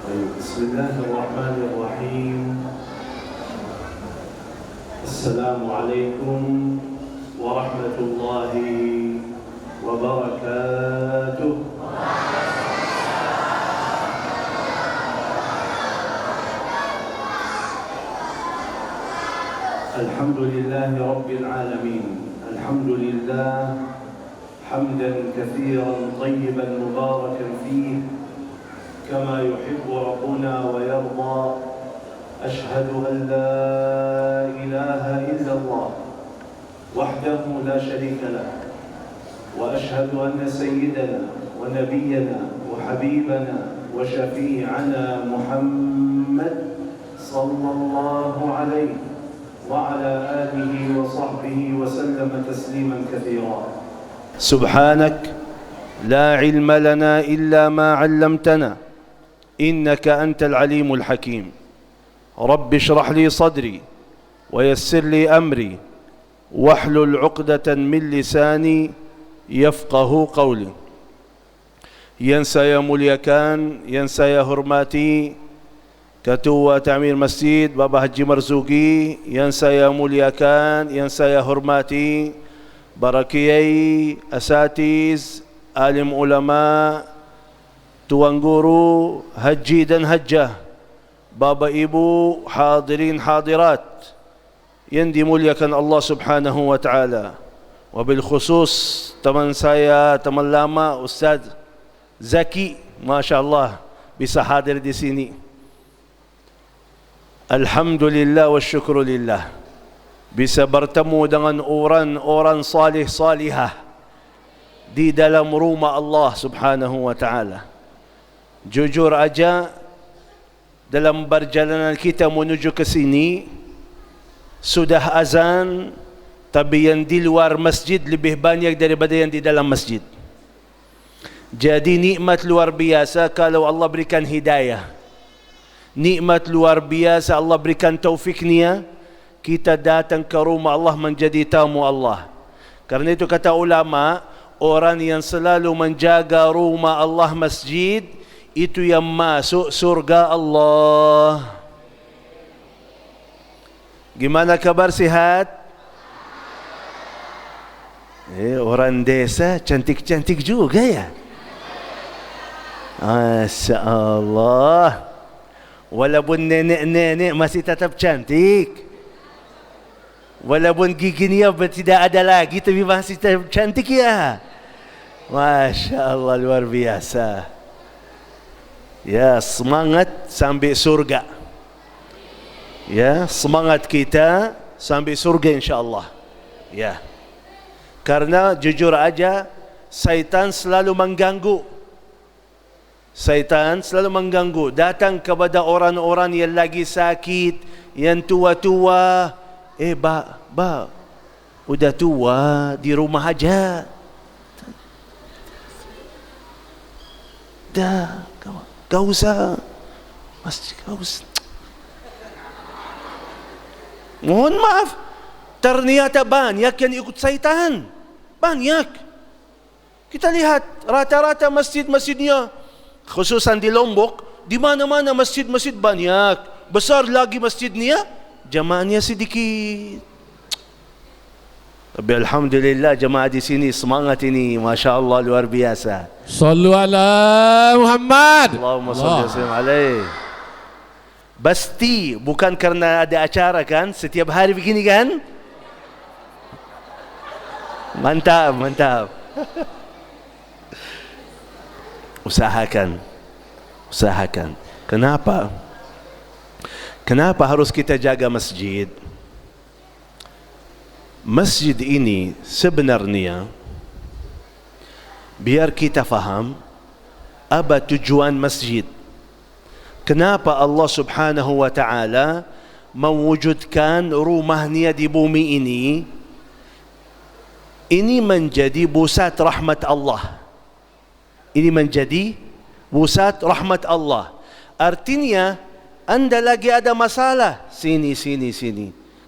بسم الله الرحمن الرحيم. السلام عليكم ورحمة الله وبركاته. الحمد لله رب العالمين، الحمد لله حمدا كثيرا طيبا مباركا فيه كما يحب ربنا ويرضى. أشهد أن لا إله إلا الله وحده لا شريك له، وأشهد أن سيدنا ونبينا وحبيبنا وشفيعنا محمد صلى الله عليه وعلى آله وصحبه وسلم تسليما كثيرا. سبحانك لا علم لنا إلا ما علمتنا إنك أنت العليم الحكيم. رب اشرح لي صدري ويسر لي أمري واحلل عقدة من لساني يفقه قولي. ينسى يا مليكان، ينسى يا هرماتي Ketua Ta'mir Masjid Bapak Haji Marzuki, yang saya muliakan, yang saya hormati, para kiai, asatiz, alim ulama, tuan guru, haji dan hajjah, Bapak Ibu, hadirin hadirat yang dimuliakan Allah Subhanahu wa taala. Wabil khusus teman saya, teman lama Ustaz Zaki, masya-Allah bisa hadir di sini. Alhamdulillah wa syukrulillah bisa bertemu dengan orang-orang salih salihah di dalam rumah Allah Subhanahu wa taala. Jujur aja, dalam perjalanan kita menuju ke sini sudah azan, tapi yang di luar masjid lebih banyak daripada yang di dalam masjid. Jadi nikmat luar biasa kalau Allah berikan hidayah. Nikmat luar biasa Allah berikan taufiknya, kita datang ke rumah Allah menjadi tamu Allah. Karena itu kata ulama, orang yang selalu menjaga rumah Allah masjid, itu yang masuk surga Allah. Gimana kabar, sihat? Orang desa cantik-cantik juga ya. Masya Allah. Walaupun nenek-nenek masih tetap cantik, walaupun giginya tidak ada lagi, tapi masih tetap cantik ya. Masya Allah, luar biasa. Ya, semangat sampai surga. Ya, semangat kita sampai surga insyaAllah. Ya, karena jujur aja, syaitan selalu mengganggu. Syaitan selalu mengganggu, datang kepada orang-orang yang lagi sakit, yang tua-tua. Udah tua, di rumah aja. Dah, gak usah. Masih gak usah. Mohon maaf, ternyata banyak yang ikut syaitan. Banyak. Kita lihat rata-rata masjid-masjidnya, khususan di Lombok, di mana-mana masjid-masjid banyak, besar lagi masjidnya, jamaahnya sedikit. Tapi alhamdulillah jamaah di sini semangat ini, masya Allah, luar biasa. Sallu ala Muhammad. Allahumma salli wa sallim alaihi. Pasti bukan karena ada acara kan, setiap hari begini kan? Mantap, mantap. Usahakan. Kenapa? Kenapa harus kita jaga masjid? Masjid ini sebenarnya, biar kita faham apa tujuan masjid. Kenapa Allah Subhanahu wa taala mewujudkan rumahnya di bumi ini? Ini menjadi pusat rahmat Allah. Ini menjadi pusat rahmat Allah. Artinya, anda lagi ada masalah, sini.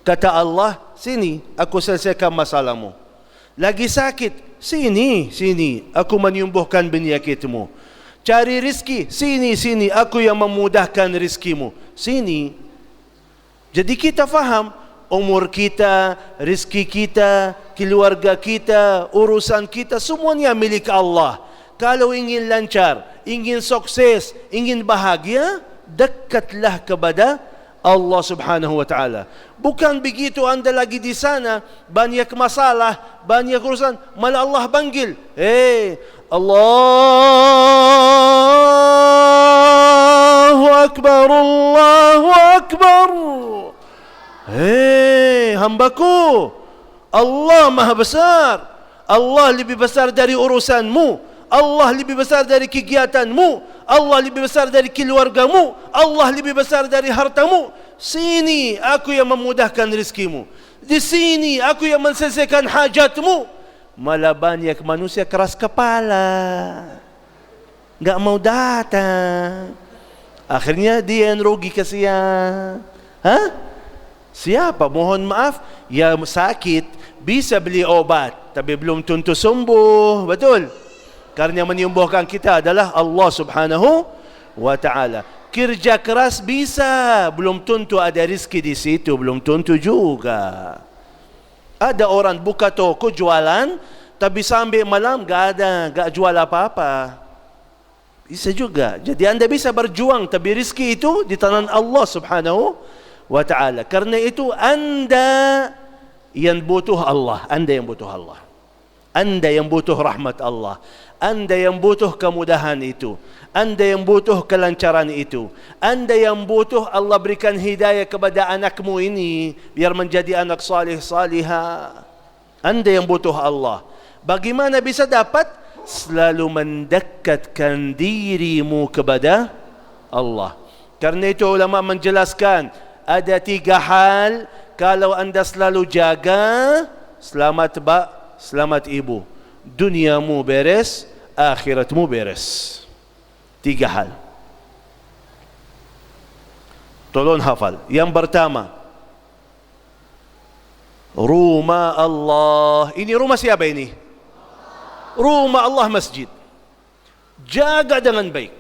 Kata Allah, sini, aku selesaikan masalahmu. Lagi sakit, sini, aku menyembuhkan penyakitmu. Cari rizki, sini, aku yang memudahkan rizkimu. Sini. Jadi kita faham, umur kita, rizki kita, keluarga kita, urusan kita, semuanya milik Allah. Kalau ingin lancar, ingin sukses, ingin bahagia, dekatlah kepada Allah subhanahu wa ta'ala. Bukan begitu anda lagi di sana, banyak masalah, banyak urusan, malah Allah panggil, Allahu Akbar, Allahu Akbar. Hambaku, Allah maha besar. Allah lebih besar dari urusanmu. Allah lebih besar dari kegiatanmu. Allah lebih besar dari keluargamu. Allah lebih besar dari hartamu. Sini aku yang memudahkan rizkimu. Di sini aku yang menyelesaikan hajatmu. Malah banyak manusia keras kepala, enggak mau datang. Akhirnya dia yang rugi, kasihan. Siapa? Mohon maaf, yang sakit bisa beli obat, tapi belum tentu sembuh. Betul? Karena yang menyembuhkan kita adalah Allah subhanahu wa ta'ala. Kerja keras bisa, belum tentu ada rezeki di situ, belum tentu juga. Ada orang buka toko jualan, tapi sampai malam gak jual apa-apa. Bisa juga. Jadi anda bisa berjuang, tapi rezeki itu di tangan Allah subhanahu wa ta'ala. Karena itu anda yang butuh Allah. Anda yang butuh Allah. Anda yang butuh rahmat Allah. Anda yang butuh kemudahan itu. Anda yang butuh kelancaran itu. Anda yang butuh Allah berikan hidayah kepada anakmu ini, biar menjadi anak salih salihah. Anda yang butuh Allah. Bagaimana bisa dapat? Selalu mendekatkan dirimu kepada Allah. Karena itu ulama menjelaskan, ada 3 hal kalau anda selalu jaga, selamat selamat ibu, duniamu beres, akhiratmu beres. 3 hal. Tolong hafal. Yang pertama, rumah Allah. Ini rumah siapa ini? Rumah Allah, masjid. Jaga dengan baik.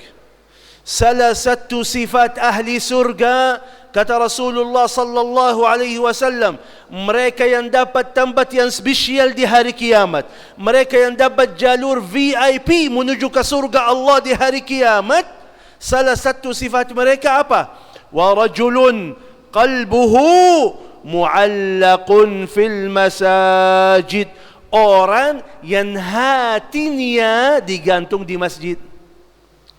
Salah satu sifat ahli surga, kata Rasulullah sallallahu alaihi wasallam, mereka yang dapat tempat yang spesial di hari kiamat, mereka yang dapat jalur VIP menuju ke surga Allah di hari kiamat, salah satu sifat mereka apa? Wa rajulun qalbuhu mu'allaqun fil masajid. Orang yang hatinya digantung di masjid.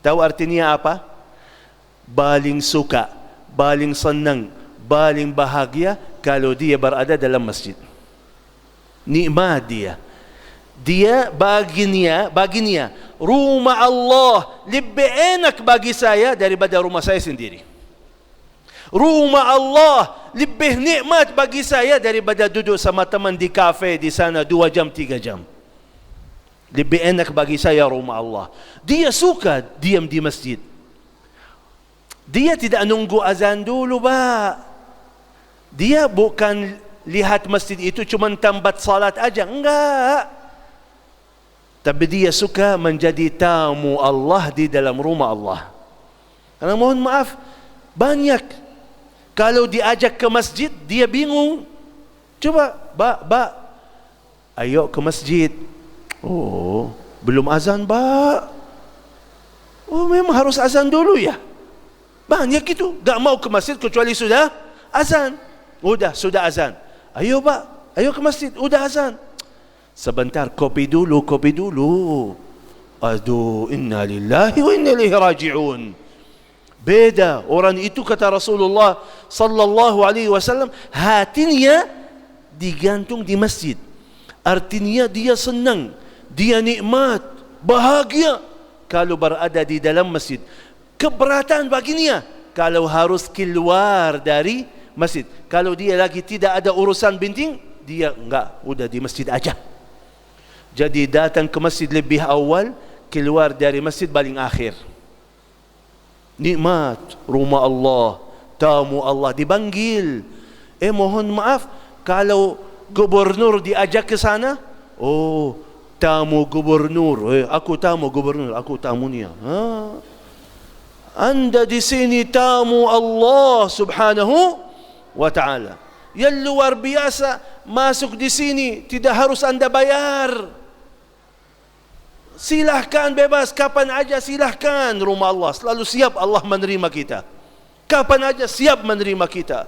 Tahu artinya apa? Paling suka, paling senang, paling bahagia kalau dia berada dalam masjid. Nikmat dia. Dia baginya rumah Allah lebih enak bagi saya daripada rumah saya sendiri. Rumah Allah lebih nikmat bagi saya daripada duduk sama teman di kafe di sana 2 jam 3 jam. Lebih enak bagi saya rumah Allah. Dia suka diam di masjid. Dia tidak nunggu azan dulu, Pak. Dia bukan lihat masjid itu cuma tempat salat aja, enggak. Tapi dia suka menjadi tamu Allah di dalam rumah Allah. Karena mohon maaf, banyak kalau diajak ke masjid, dia bingung. Coba, Pak, ayo ke masjid. Oh, belum azan, Pak. Oh, memang harus azan dulu ya. Banyak itu, gak mau ke masjid kecuali sudah azan. Sudah azan. Ayo, Pak, ayo ke masjid, udah azan. Sebentar, kopi dulu. Aduh, inna lillahi wa inna ilaihi raji'un. Beda orang itu, kata Rasulullah sallallahu alaihi wasallam, hatinya digantung di masjid. Artinya dia senang, dia nikmat, bahagia kalau berada di dalam masjid. Keberatan baginya kalau harus keluar dari masjid. Kalau dia lagi tidak ada urusan penting, dia enggak, udah di masjid aja. Jadi datang ke masjid lebih awal, keluar dari masjid paling akhir. Nikmat rumah Allah, tamu Allah dipanggil. Mohon maaf, kalau gubernur diajak ke sana, tamu gubernur. Aku tamu gubernur, aku tamu ni. Anda di sini tamu Allah Subhanahu wa ta'ala. Yang luar biasa, masuk di sini tidak harus Anda bayar. Silahkan bebas, kapan aja silahkan. Rumah Allah selalu siap Allah menerima kita. Kapan aja siap menerima kita.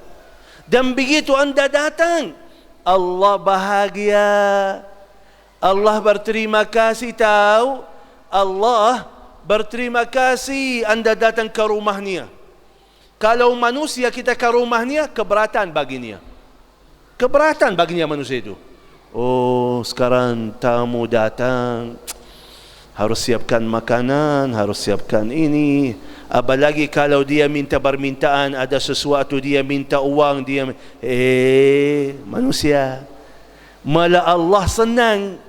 Dan begitu Anda datang, Allah bahagia. Allah berterima kasih tahu. Allah berterima kasih Anda datang ke rumahnya. Kalau manusia kita ke rumahnya, keberatan baginya. Keberatan baginya manusia itu. Oh, sekarang tamu datang, harus siapkan makanan, harus siapkan ini. Apalagi kalau dia minta permintaan, ada sesuatu, dia minta uang, dia manusia. Malah Allah senang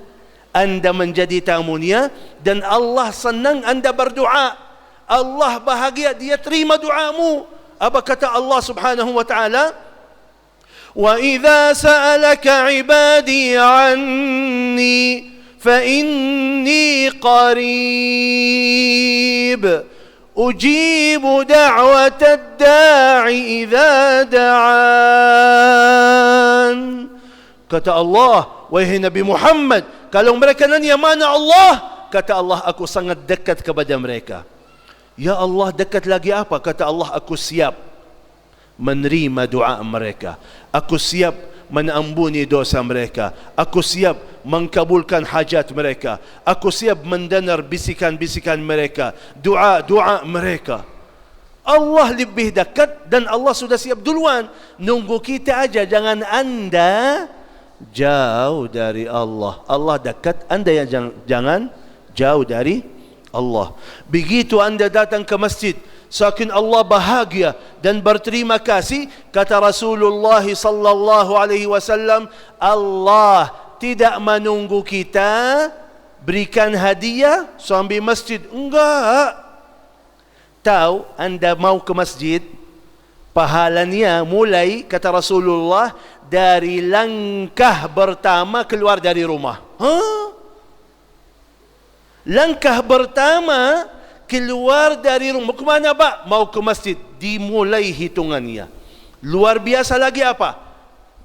Anda menjadi tamunya, dan Allah senang Anda berdoa. Allah bahagia, dia terima doamu. Apa kata Allah Subhanahu wa ta'ala? Wa idza sa'alaka 'ibadi 'anni fa inni qarib ujibu da'watad da'i idza da'an. Kata Allah, wahai Nabi Muhammad, kalau mereka nanya mana Allah, kata Allah, aku sangat dekat kepada mereka. Ya Allah, dekat lagi apa? Kata Allah, aku siap menerima doa mereka. Aku siap mengampuni dosa mereka. Aku siap mengkabulkan hajat mereka. Aku siap mendengar bisikan-bisikan mereka, doa-doa mereka. Allah lebih dekat dan Allah sudah siap duluan. Nunggu kita aja, jangan Anda jauh dari Allah. Allah dekat, Anda yang jangan jauh dari Allah. Begitu Anda datang ke masjid, saking Allah bahagia dan berterima kasih, kata Rasulullah sallallahu alaihi wasallam, Allah tidak menunggu kita berikan hadiah sambil masjid. Enggak. Tahu Anda mau ke masjid, pahalanya mulai, kata Rasulullah, dari langkah pertama keluar dari rumah. Langkah pertama keluar dari rumah. Kemana Pak? Mau ke masjid. Dimulai hitungannya. Luar biasa lagi apa?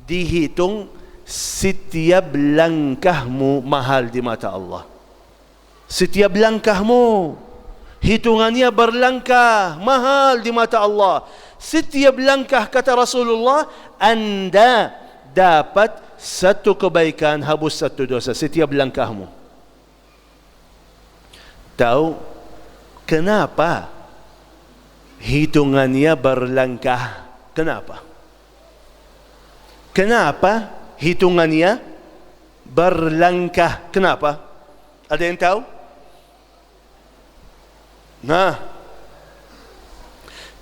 Dihitung setiap langkahmu mahal di mata Allah. Setiap langkahmu hitungannya berlangkah mahal di mata Allah. Setiap langkah, kata Rasulullah, Anda dapat satu kebaikan, habis satu dosa. Setiap langkahmu. Tahu kenapa hitungannya berlangkah? Kenapa? Kenapa hitungannya berlangkah? Kenapa? Ada yang tahu? Nah,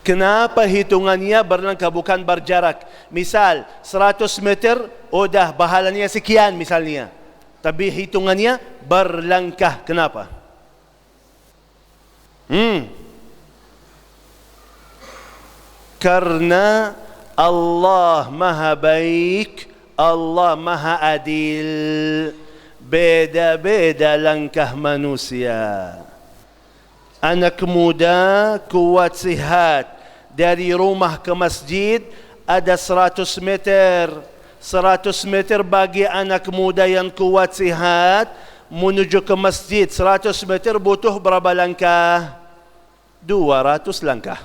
kenapa hitungannya berlangkah bukan berjarak? Misal 100 meter, udah pahalanya sekian misalnya. Tapi hitungannya berlangkah. Kenapa? Karena Allah maha baik, Allah maha adil. Beda-beda langkah manusia. Anak muda kuat sihat, dari rumah ke masjid ada 100 meter. 100 meter bagi anak muda yang kuat sihat menuju ke masjid 100 meter butuh berapa langkah? 200 langkah.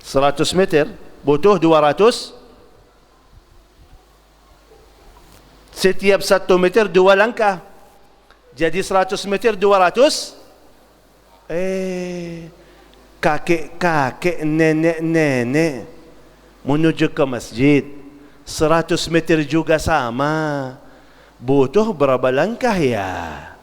100 meter butuh 200. Setiap 1 meter 2 langkah. Jadi 100 meter 200. Kakek-kakek, nenek-nenek menuju ke masjid 100 meter juga sama. Butuh berapa langkah ya?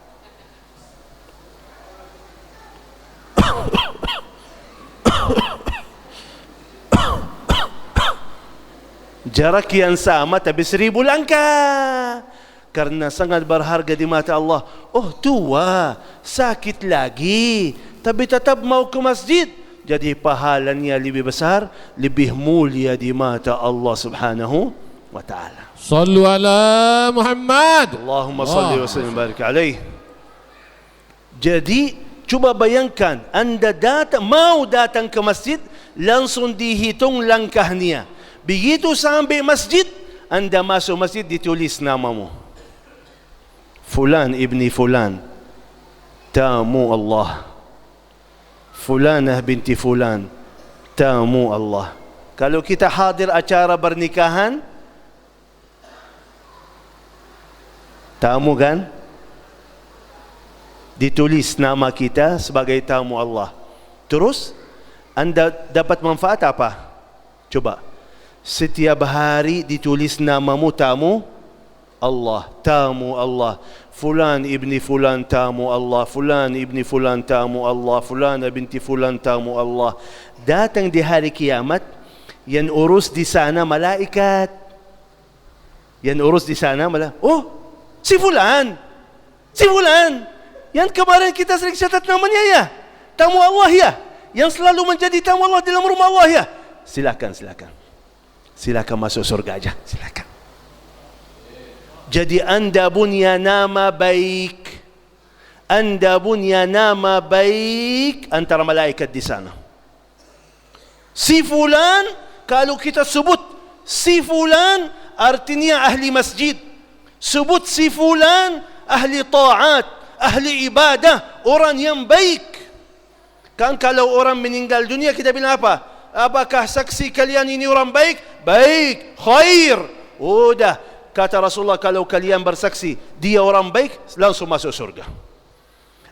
Jarak yang sama tapi 1000 langkah. Karena sangat berharga di mata Allah. Oh tua, sakit lagi, tapi tetap mau ke masjid. Jadi pahalanya lebih besar, lebih mulia di mata Allah Subhanahu wa ta'ala. Sallu ala Muhammad. Allahumma salli wa sallim barik alaih. Jadi cuba bayangkan, anda mau datang ke masjid, langsung dihitung langkahnya. Begitu sampai masjid, anda masuk masjid, ditulis namamu, Fulan ibni Fulan, tamu Allah. Fulanah binti Fulan, tamu Allah. Kalau kita hadir acara pernikahan, tamu kan, ditulis nama kita sebagai tamu Allah. Terus anda dapat manfaat apa? Coba, setiap hari ditulis namamu, tamu Allah, tamu Allah. Fulan ibni Fulan, tamu Allah. Fulan ibni Fulan, tamu Allah. Fulan binti Fulan, tamu Allah. Datang di hari kiamat, yang urus di sana malaikat. Yang urus di sana malaikat. Oh, si Fulan, si Fulan, yang kemarin kita sering catat namanya ya, tamu Allah ya, yang selalu menjadi tamu Allah dalam rumah Allah ya. Silakan, silakan, silakan masuk surga aja, silakan. Jadi anda punya nama baik, anda punya nama baik antara malaikat di sana. Si Fulan, kalau kita sebut si Fulan, artinya ahli masjid. Sebut si Fulan, ahli ta'at, ahli ibadah, orang yang baik. Kan kalau orang meninggal dunia kita bilang apa? Apakah saksi kalian ini orang baik? Baik, khair. Udah, kata Rasulullah, kalau kalian bersaksi dia orang baik, langsung masuk surga.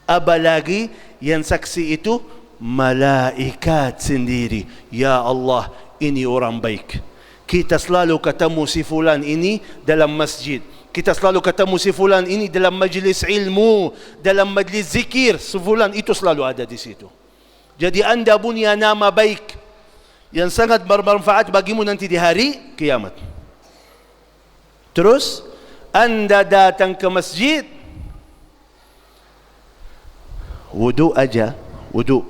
Apalagi yang saksi itu malaikat sendiri. Ya Allah, ini orang baik. Kita selalu ketemu si Fulan ini dalam masjid. Kita selalu ketemu si Fulan ini dalam majlis ilmu, dalam majlis zikir. Si Fulan itu selalu ada di situ. Jadi anda punya nama baik yang sangat bermanfaat bagimu nanti di hari kiamat. Terus anda datang ke masjid, wudu aja, wudu.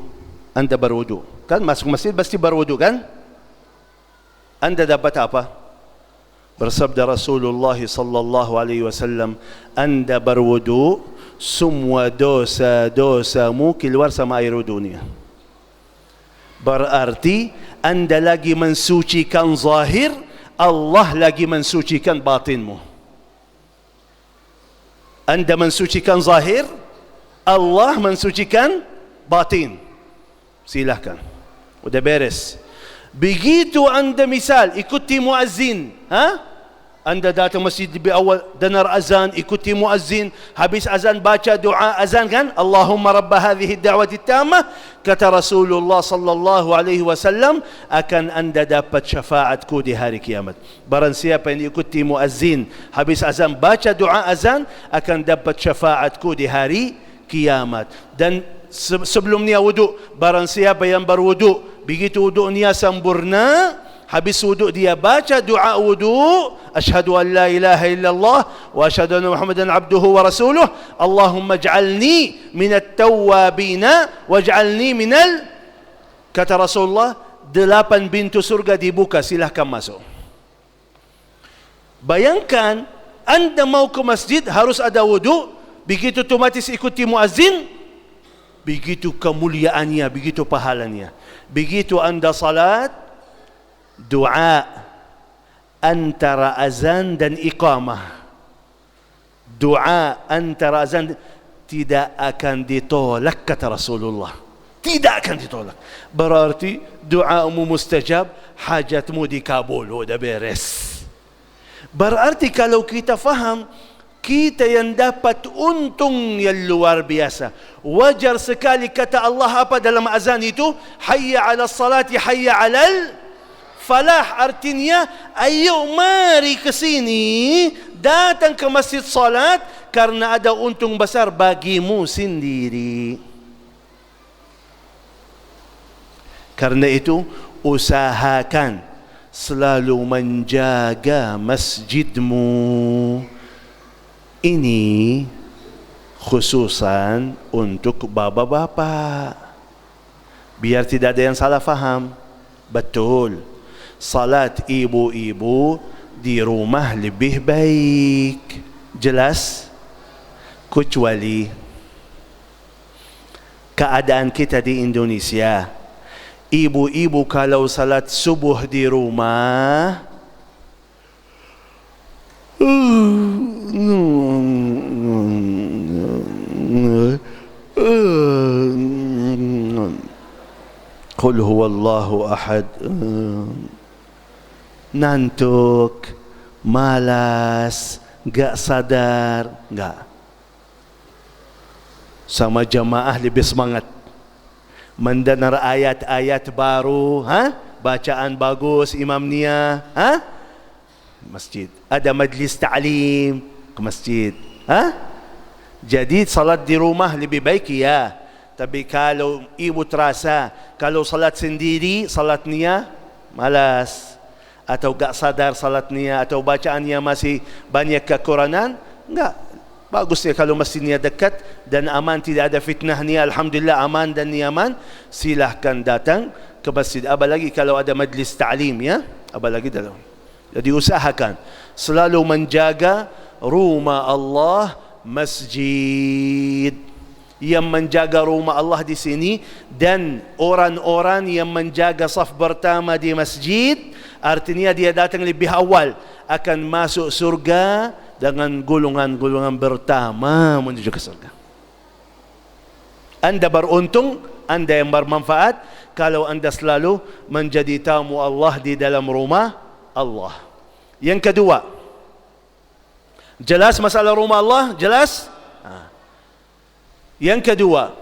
Anda berwudu. Kan masuk masjid pasti berwudu kan? Anda dapat apa? Bersabda Rasulullah sallallahu alaihi wasallam, anda berwudu, semua dosa-dosamu keluar sama air wudunya. Berarti anda lagi mensucikan zahir, Allah lagi mensucikan batinmu. Anda mensucikan zahir, Allah mensucikan batin. Silahkan, udah beres. Begitu anda misal ikuti muazzin, anda datang masjid di awal dengar azan, ikuti muazzin, habis azan baca doa azan kan, Allahumma rabb hadhihi ad-da'wati at-tammah, kata Rasulullah sallallahu alaihi wasallam, akan anda dapat syafaatku di hari kiamat. Barang siapa yang ikuti muazzin, habis azan baca doa azan, akan dapat syafaatku di hari kiamat. Dan sebelumnya wudu, barang siapa yang berwudu, begitu wudunya sempurna, habis wudu dia baca doa wudu, asyhadu an la ilaha illallah wa asyhadu anna Muhammadan abduhu wa rasuluh, Allahumma ij'alni minat tawwabina waj'alni minal, kata Rasulullah, 8 pintu surga dibuka, silahkan masuk. Bayangkan anda mau ke masjid harus ada wudu, begitu otomatis ikuti muazzin, begitu kemuliaannya, begitu pahalanya. Begitu anda salat, doa antara azan dan iqamah, doa antara azan tidak akan ditolak, kata Rasulullah. Tidak akan ditolak. Berarti doamu mustajab, hajatmu dikabul, udah beres. Berarti kalau kita faham, kita yang dapat untung yang luar biasa. Wajar sekali kata Allah apa dalam azan itu? Hayya ala salati, hayya alal falah. Artinya, ayo mari ke sini, datang ke masjid salat, karena ada untung besar bagimu sendiri. Karena itu, usahakan selalu menjaga masjidmu. Ini khususan untuk bapak-bapak, biar tidak ada yang salah faham. Betul, salat ibu-ibu di rumah lebih baik. Jelas? Kecuali keadaan kita di Indonesia, ibu-ibu kalau salat subuh di rumah, Qul huwallahu ahad, nantuk, malas, gak sadar, gak. Sama jamaah lebih semangat, mendengar ayat-ayat baru, bacaan bagus imamnya, masjid. Ada majlis ta'lim ke masjid, Jadi salat di rumah lebih baik ya. Tapi kalau ibu terasa kalau salat sendiri, salatnya malas atau gak sadar salatnya atau bacaannya masih banyak kekurangan, enggak. Bagus ya kalau masjidnya dekat dan aman, tidak ada fitnahnya, alhamdulillah aman dan nyaman, silahkan datang ke masjid. Apalagi kalau ada majlis ta'lim ya, apalagi dalam. Jadi usahakan selalu menjaga rumah Allah, masjid. Yang menjaga rumah Allah di sini dan orang-orang yang menjaga saf pertama di masjid, artinya dia datang lebih awal, akan masuk surga dengan golongan-golongan pertama menuju ke surga. Anda beruntung, Anda yang bermanfaat kalau Anda selalu menjadi tamu Allah di dalam rumah Allah. Yang kedua, jelas masalah rumah Allah? Jelas? Yang kedua,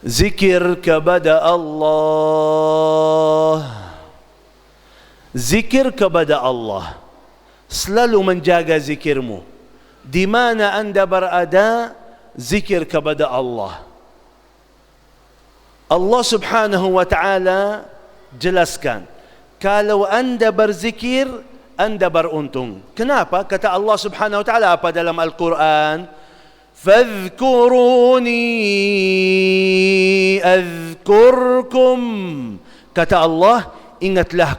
zikir kepada Allah. Zikir kepada Allah. Selalu menjaga zikirmu. Di mana anda berada, zikir kepada Allah. Allah subhanahu wa ta'ala jelaskan, kalau anda berzikir, anda beruntung. Kenapa? Kata Allah subhanahu wa ta'ala apa dalam Al-Quran? Fadhkuruni adhkurkum. Kata Allah, ingatlah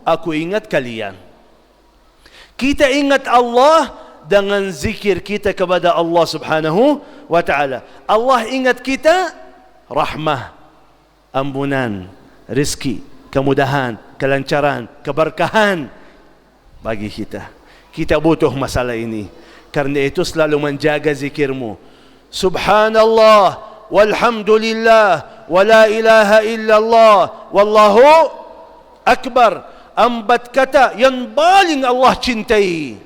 aku ingat kalian. Kita ingat Allah dengan zikir kita kepada Allah subhanahu wa ta'ala. Allah ingat kita, rahmah, ampunan, rezeki, kemudahan, kelancaran, keberkahan bagi kita. Kita butuh masalah ini. Karena itu selalu menjaga zikirmu. Subhanallah, walhamdulillah, wa la ilaha illallah, wallahu akbar. 4 kata yang paling Allah cintai.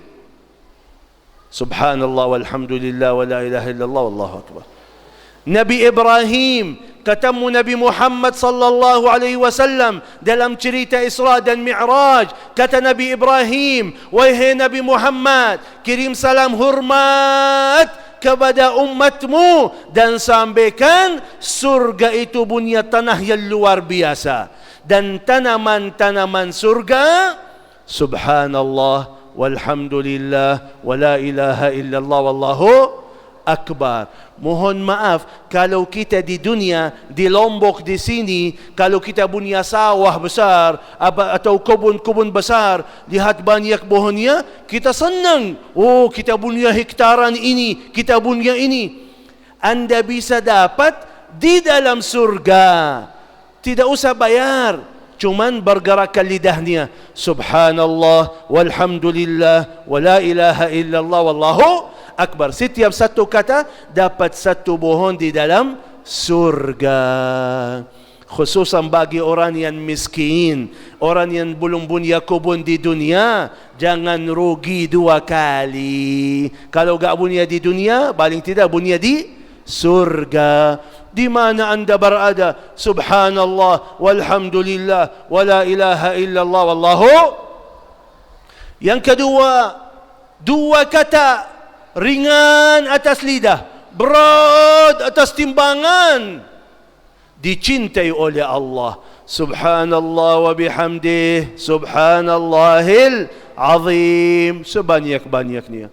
Subhanallah, walhamdulillah, wa la ilaha illallah, wallahu akbar. Nabi Ibrahim ketemu Nabi Muhammad sallallahu alaihi wasallam dalam cerita Isra dan Mi'raj. Kata Nabi Ibrahim, wahai Nabi Muhammad, kirim salam hormat kepada umatmu dan sampaikan surga itu punya tanah yang luar biasa dan tanaman-tanaman surga, subhanallah walhamdulillah wa la ilaha illallah wallahu akbar. Mohon maaf kalau kita di dunia, di Lombok di sini, kalau kita punya sawah besar atau kebun-kebun besar, lihat banyak pohonnya, kita senang. Oh, kita punya hektaran ini, kita punya ini. Anda bisa dapat di dalam surga, tidak usah bayar, cuman bergerakkan lidahnya. Subhanallah walhamdulillah wa la ilaha illallah wallahu akbar. Setiap satu kata dapat satu pohon di dalam surga. Khususan bagi orang yang miskin, orang yang belum punya kebun di dunia, jangan rugi 2 kali. Kalau gak punya di dunia, paling tidak punya di surga. Di mana anda berada, subhanallah walhamdulillah wa la ilaha illallah wallahu. Yang kedua, 2 kata ringan atas lidah, berat atas timbangan, dicintai oleh Allah. Subhanallah wa bihamdih, subhanallahil azim, sebanyak-banyaknya.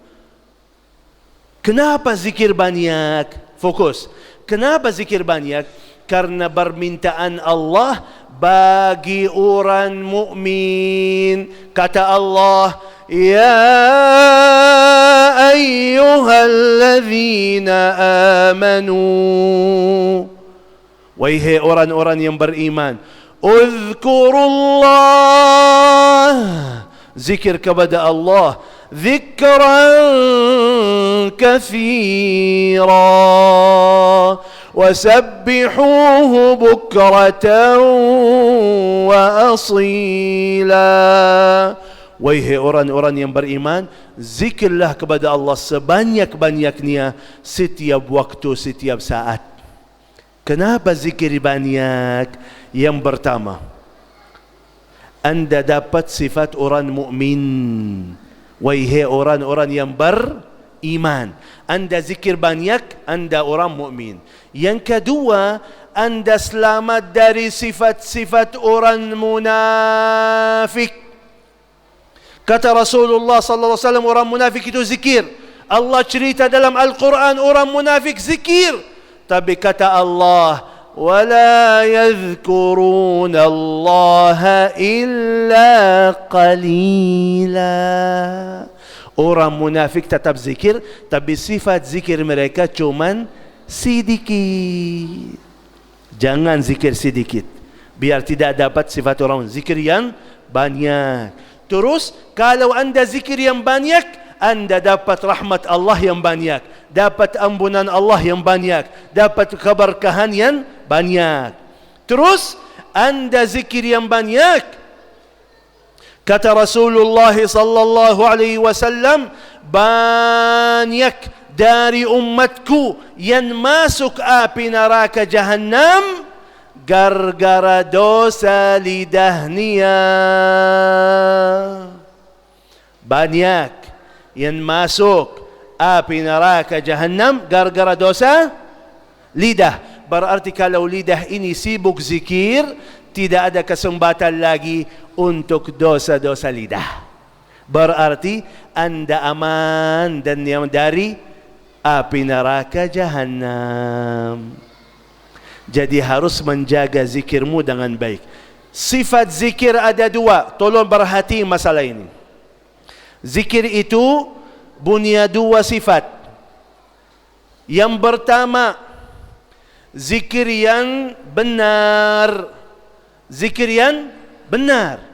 Kenapa zikir banyak? Fokus. Kenapa zikir banyak? karena permintaan Allah bagi orang mukmin. Kata Allah, ya ayyuhalladzina amanu, wahai orang-orang yang beriman, uzkurullah, zikir kepada Allah, zikran katsira, wasabbihuhu bukratan wa asila. Wahai orang-orang yang beriman, zikirlah kepada Allah sebanyak-banyaknya setiap waktu, setiap saat. Kenapa zikir banyak? Yang pertama, anda dapat sifat orang mukmin. Wahai orang-orang yang beriman, anda zikir banyak, anda orang mukmin. Yang kedua, anda selamat dari sifat-sifat orang munafik. Kata Rasulullah sallallahu alaihi wasallam, orang munafik itu zikir. Allah cerita dalam Al-Quran orang munafik zikir. Tapi kata Allah, wala yadhkuruna Allah illa qalila. Orang munafik tetap zikir, tapi sifat zikir mereka cuman sedikit. Jangan zikir sedikit, biar tidak dapat sifat orang zikir yang banyak. Terus kalau anda zikir yang banyak, anda dapat rahmat Allah yang banyak, dapat ampunan Allah yang banyak, dapat keberkahan yang banyak. Terus anda zikir yang banyak, kata Rasulullah sallallahu alaihi wasallam, banyak dari umatku yang masuk api neraka Jahannam gara-gara dosa lidahnya. Banyak yang masuk api neraka Jahannam gara-gara dosa lidah. Berarti kalau lidah ini sibuk zikir, tidak ada kesempatan lagi untuk dosa-dosa lidah. Berarti anda aman dan yang dari api neraka Jahannam. Jadi harus menjaga zikirmu dengan baik. Sifat zikir ada dua. Tolong perhati masalah ini. Zikir itu punya dua sifat. Yang pertama, zikir yang benar. Zikir yang benar.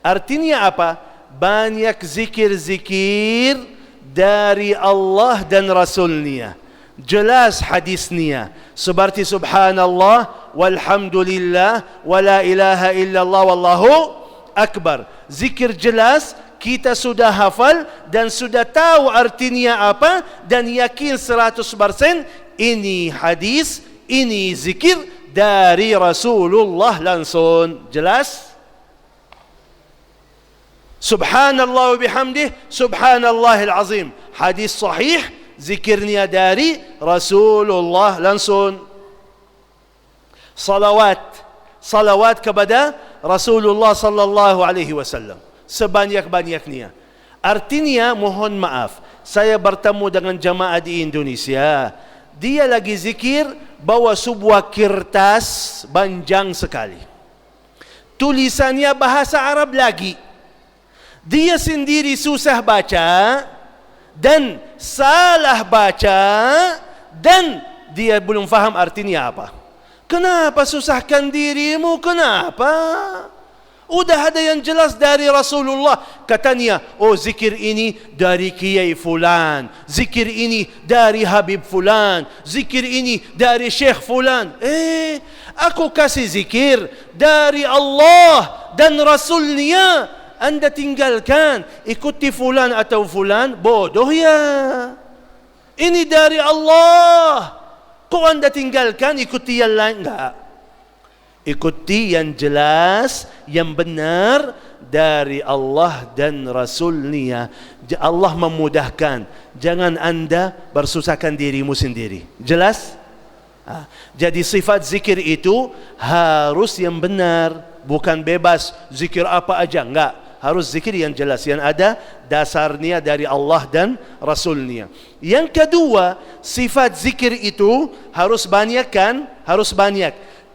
Artinya apa? Banyak zikir-zikir dari Allah dan Rasulnya. Jelas hadisnya. Seperti subhanallah, walhamdulillah, wala ilaha illallah, wallahu akbar. Zikir jelas, kita sudah hafal dan sudah tahu artinya apa, dan yakin 100% ini hadis, ini zikir dari Rasulullah langsung. Jelas? Subhanallah wa bihamdih, subhanallahil azim. Hadis sahih, zikirnya dari Rasulullah langsung. Salawat kepada Rasulullah sallallahu alaihi wasallam sebanyak-banyaknya. Artinya, mohon maaf, saya bertemu dengan jamaah di Indonesia. Dia lagi zikir bawa sebuah kertas panjang sekali. Tulisannya bahasa Arab lagi. Dia sendiri susah baca dan salah baca, dan dia belum faham artinya apa. Kenapa susahkan dirimu? Kenapa? Udah ada yang jelas dari Rasulullah. Katanya, oh zikir ini dari Kiai Fulan, zikir ini dari Habib Fulan, zikir ini dari Syekh Fulan. Aku kasih zikir dari Allah dan Rasulnya. Anda tinggalkan, ikuti fulan atau fulan, bodoh ya. Ini dari Allah. Kok anda tinggalkan, ikuti yang lain? Enggak. Ikuti yang jelas, yang benar dari Allah dan Rasulnya. Allah memudahkan. Jangan anda bersusahkan dirimu sendiri. Jelas? Jadi sifat zikir itu harus yang benar, bukan bebas zikir apa aja. Enggak. Harus zikir yang jelas, yang ada dasarnya dari Allah dan Rasulnya. Yang kedua, sifat zikir itu harus banyak kan? Harus banyak.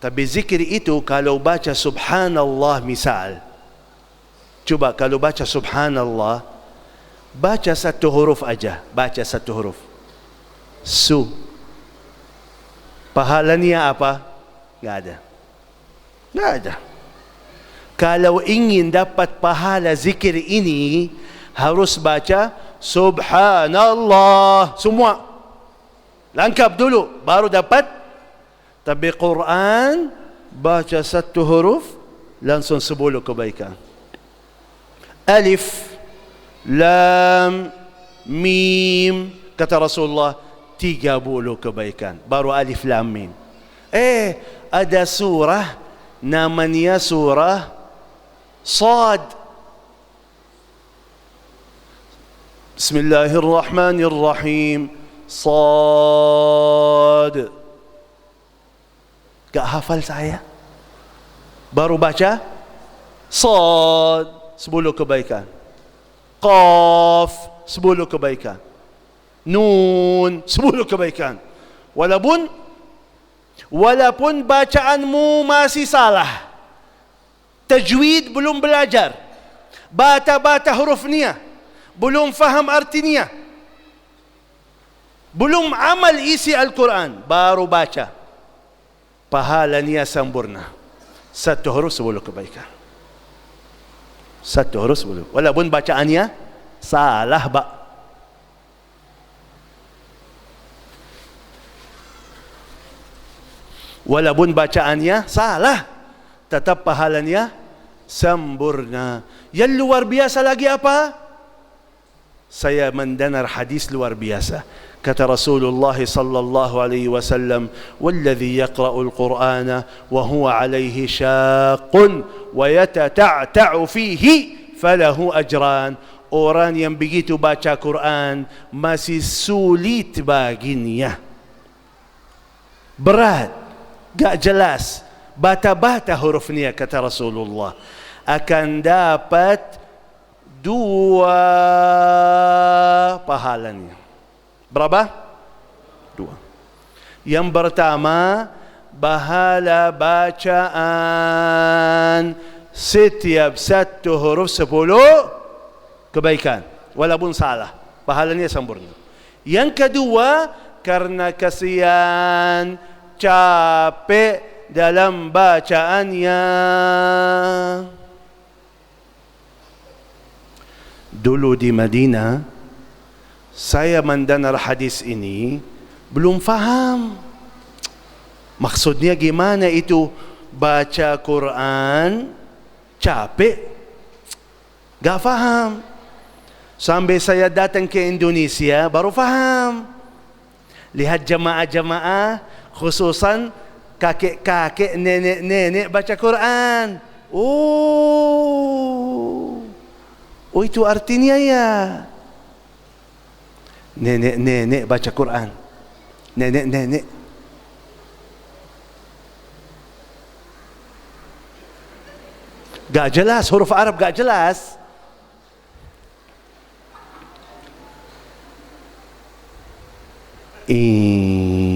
Tapi zikir itu kalau baca subhanallah misal. Cuba kalau baca subhanallah, baca satu huruf aja. Baca satu huruf. Su. Pahalanya apa? Nggak ada. Nggak ada. Kalau ingin dapat pahala zikir ini, harus baca subhanallah. Semua. Lengkap dulu, baru dapat. Tapi Quran, baca satu huruf, langsung 10 kebaikan. Alif, Lam, Mim, kata Rasulullah, 30 kebaikan. Baru Alif, Lam, Mim. Ada surah, namanya surah Sad. Bismillahirrahmanirrahim. Sad. Gak hafal saya. Baru baca Sad, 10 kebaikan. Qaf, 10 kebaikan. Nun, 10 kebaikan. Walaupun bacaanmu masih salah, tajwid belum belajar, bata-bata hurufnya, belum faham artinya, belum amal isi Al-Quran, baru baca, pahalanya sempurna. Satu huruf 10 kebaikan. Satu huruf 10. Walaupun bacaannya salah, walaupun bacaannya salah, tetap pahalanya sempurna. Yang luar biasa lagi apa? Saya mendengar hadis luar biasa. Kata Rasulullah sallallahu alaihi wasallam, "Walladhi yaqra'ul Qur'ana wa huwa 'alaihi syaqqun wa yatata'ta'u fihi falahu ajran." Orang yang begitu baca Quran masih sulit baginya, berat, gak jelas, bata-bata hurufnya, kata Rasulullah, akan dapat 2 pahalanya. Berapa? 2. Yang pertama, pahala bacaan setiap satu huruf 10 kebaikan, walaupun salah, pahalanya sempurna. Yang kedua, karena kasihan, capek dalam bacaannya. Dulu di Madinah, saya mendengar hadis ini, belum faham maksudnya gimana itu baca Quran capek, gak faham. Sampai saya datang ke Indonesia baru faham. Lihat jamaah-jamaah, khususan kakek-kakek, nenek-nenek baca Quran. Oh itu artinya ya. Nenek-nenek baca Quran. Nenek-nenek. Gak jelas, huruf Arab gak jelas. Innal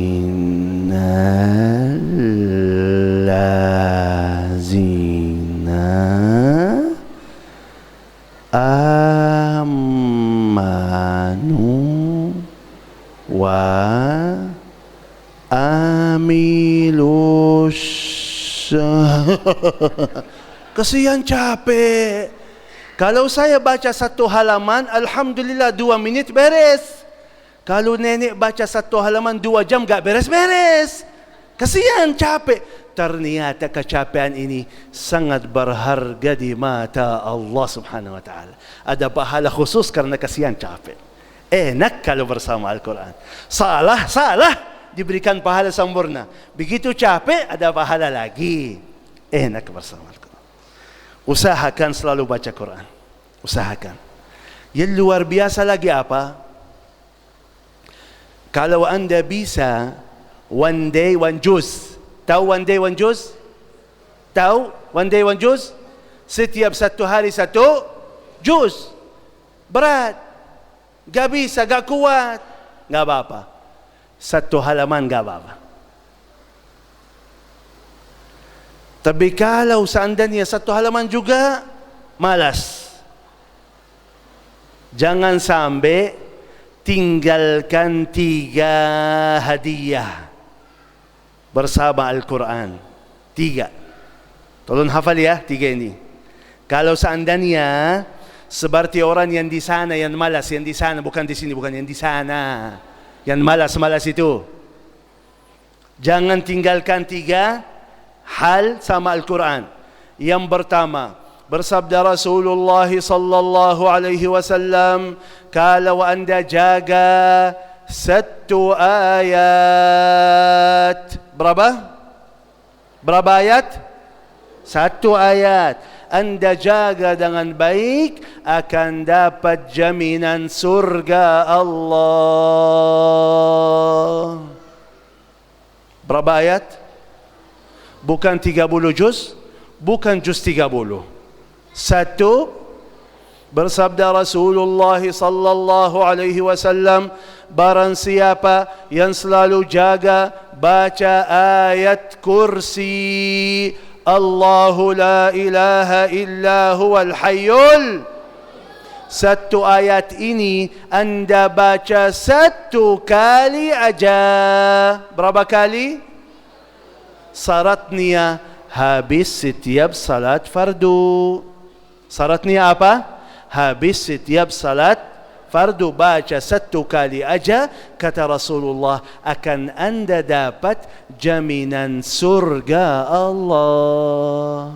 lazina amanu wa amilus. Kesian, capek. Kalau saya baca satu halaman, alhamdulillah 2 menit beres. Kalau nenek baca satu halaman 2 jam gak beres-beres. Kesian, capek. Ternyata kecapean ini sangat berharga di mata Allah Subhanahu wa ta'ala. Ada pahala khusus karena kesian, capek. Enak kalau bersama Al-Quran. Salah diberikan pahala sempurna. Begitu capek ada pahala lagi. Enak bersama Al-Quran. Usahakan selalu baca Quran. Usahakan. Yang luar biasa lagi apa? Kalau anda bisa one day one juz. Tahu one day one juz? Tahu one day one juz? Setiap satu hari satu juz. Berat, gak bisa, gak kuat, gak apa-apa. Satu halaman gak apa-apa. Tapi kalau seandainya satu halaman juga, malas. Jangan sampai tinggalkan 3 hadiah bersama Al-Quran. 3. Tolong hafal ya 3 ini. Kalau seandainya seperti orang yang di sana yang malas, yang di sana bukan di sini, bukan yang di sana, yang malas itu. Jangan tinggalkan 3 hal sama Al-Quran. Yang pertama, bersabda Rasulullah sallallahu alaihi wasallam, kalau anda jaga 1 ayat. Berapa ayat? 1 ayat. Anda jaga dengan baik, akan dapat jaminan surga Allah. Berapa ayat? Bukan 30 juz, bukan juz 30. 1. Bersabda Rasulullah sallallahu alaihi wasallam, barang siapa yang selalu jaga baca ayat kursi, Allahu la ilaha illa huwal hayyul. 1 ayat ini anda baca 1 kali aja. Berapa kali? Syaratnya habis setiap salat fardu. Syaratnya apa? Habis setiap salat fardu baca 1 kali aja, kata Rasulullah, akan anda dapat jaminan surga Allah.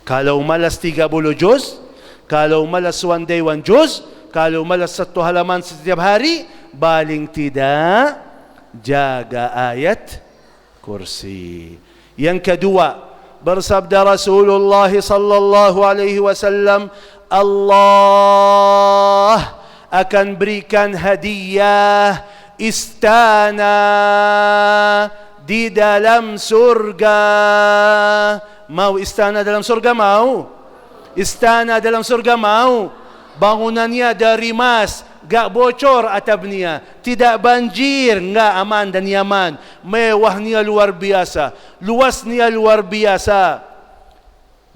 Kalau malas 30 juz, kalau malas 1 day 1 juz, kalau malas 1 halaman setiap hari, paling tidak jaga ayat kursi. Yang kedua, bersabda Rasulullah sallallahu alaihi wasallam, Allah akan berikan hadiah istana di dalam surga. Mau istana dalam surga? Mau? Istana dalam surga mau? Bangunannya dari emas, gak bocor atapnya, tidak banjir, gak aman dan nyaman. Mewahnya luar biasa, luasnya luar biasa.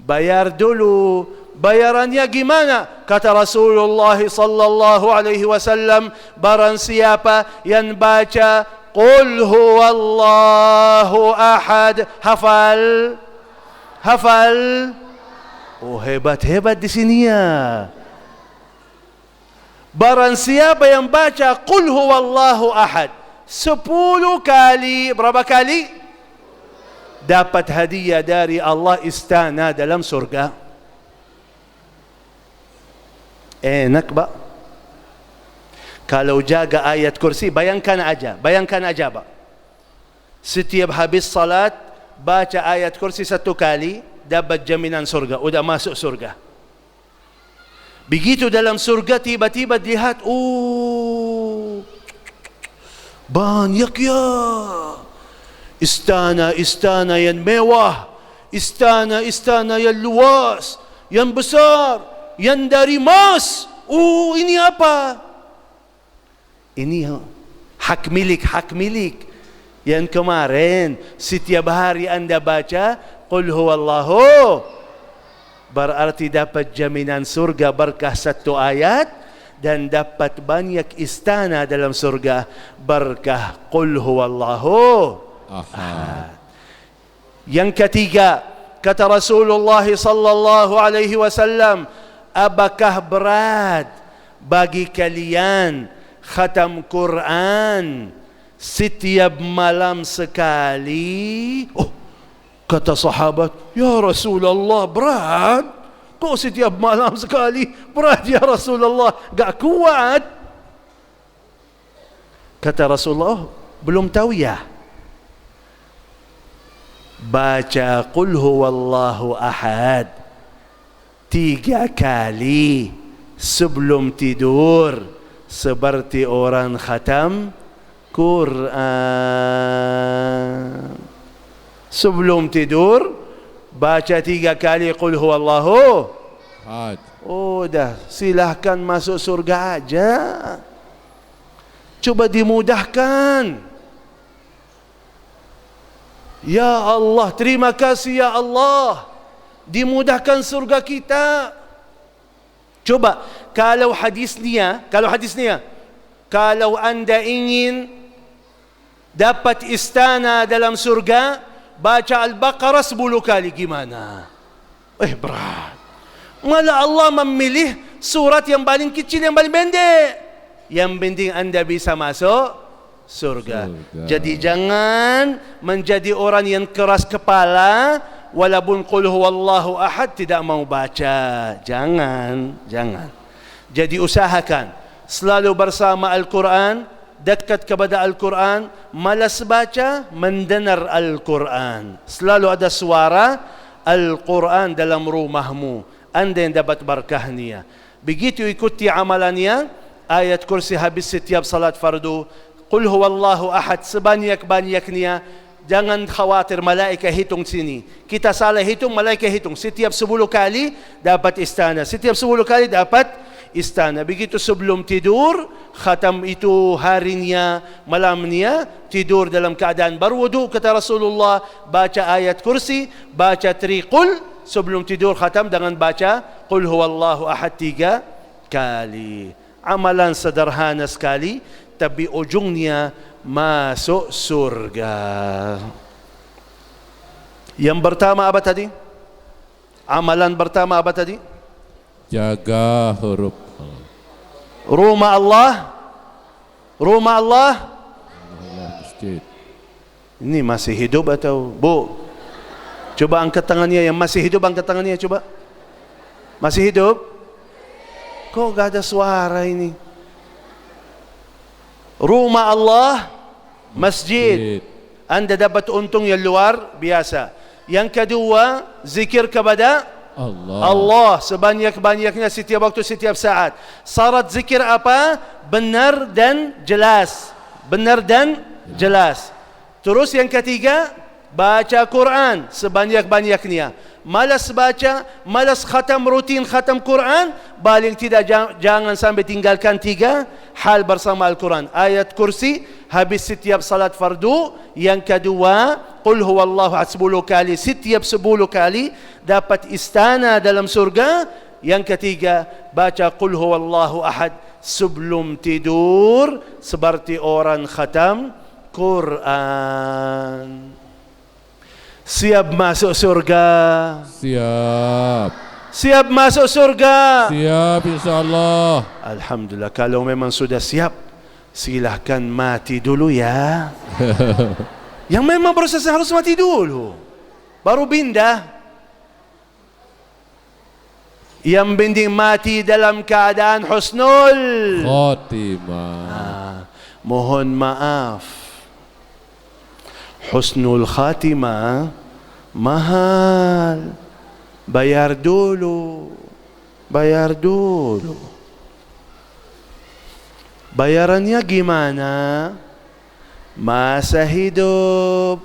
Bayar dulu. Bayarannya gimana? Kata Rasulullah sallallahu alaihi wasallam, barang siapa yang baca Qul huwallahu ahad, hafal? Oh, hebat di sini ya. Barang siapa yang baca Qul huwallahu ahad 10 kali, berapa kali? Dapat hadiah dari Allah, istana dalam surga. Enak pak. Kalau jaga ayat kursi, bayangkan aja pak. Setiap habis salat baca ayat kursi 1 kali, dapat jaminan surga, udah masuk surga. Begitu dalam surga tiba-tiba dilihat, banyak ya istana-istana yang mewah, istana-istana yang luas, yang besar, yang dari emas. Ini apa? Ini hak milik. Yang kemarin setiap hari anda baca Qul huwallahu, berarti dapat jaminan surga berkah 1 ayat, dan dapat banyak istana dalam surga berkah Qul huwallahu ahad. Yang ketiga, kata Rasulullah sallallahu alaihi wasallam, apakah berat bagi kalian khatam Quran setiap malam sekali? Kata sahabat, ya Rasulullah, berat. Kok setiap malam sekali? Berat ya Rasulullah, gak kuat. Kata Rasulullah, belum tahu ya? Baca Qul huwallahu ahad 3 kali sebelum tidur, seperti orang khatam Quran. Sebelum tidur baca 3 kali Qul huwallahu ahad. Dah, silahkan masuk surga aja. Coba dimudahkan. Ya Allah, terima kasih ya Allah, dimudahkan surga kita. Coba kalau hadis ni kalau anda ingin dapat istana dalam surga, baca Al-Baqarah 10 kali, gimana? Berat. Malah Allah memilih surat yang paling kecil, yang paling pendek. Yang penting anda bisa masuk surga. Jadi jangan menjadi orang yang keras kepala, walaupun qul huwallahu ahad tidak mau baca. Jangan. Jadi usahakan selalu bersama Al-Quran, dekat kepada Al-Quran, malas baca, mendengar Al-Quran. Selalu ada suara Al-Quran dalam rumahmu, anda yang dapat berkahnya. Begitu ikuti amalannya, ayat kursi habis setiap salat fardu, qul huwallahu ahad sebanyak-banyaknya. Jangan khawatir malaikat hitung sini. Kita salah hitung, malaikat hitung. Setiap 10 kali dapat istana. Setiap 10 kali dapat istana. Begitu sebelum tidur, khatam itu harinya, malamnya, tidur dalam keadaan berwudu, kata Rasulullah, baca ayat kursi, baca triqul, sebelum tidur khatam dengan baca qul huwallahu ahad 3 kali. Amalan sederhana sekali, tapi ujungnya masuk surga. Yang pertama apa tadi? Amalan pertama apa tadi? Jaga huruf. Rumah Allah. Masjid. Ini masih hidup atau Bu? Coba angkat tangannya yang masih hidup, angkat tangannya coba. Masih hidup? Kok gak ada suara ini? Rumah Allah, masjid. Anda dapat untung yang luar biasa. Yang kedua, zikir kepada Allah sebanyak-banyaknya, setiap waktu, setiap saat. Syarat zikir apa? Benar dan jelas. Terus yang ketiga, baca Quran sebanyak-banyaknya. Malas baca, malas khatam, rutin khatam Quran, paling tidak jangan sampai tinggalkan 3 hal bersama Al-Quran. Ayat kursi habis setiap salat fardu. Yang kedua, qul huwallahu ahad 10 kali, setiap 10 kali dapat istana dalam surga. Yang ketiga, baca qul huwallahu ahad sebelum tidur, seperti orang khatam Quran. Siap masuk surga? Siap masuk surga? Siap, insyaAllah. Alhamdulillah. Kalau memang sudah siap, silahkan mati dulu ya. Yang memang prosesnya harus mati dulu, baru pindah. Yang penting mati dalam keadaan husnul khotimah. Mohon maaf, husnul khatimah mahal. Bayar dulu. Bayarannya gimana? Masa hidup,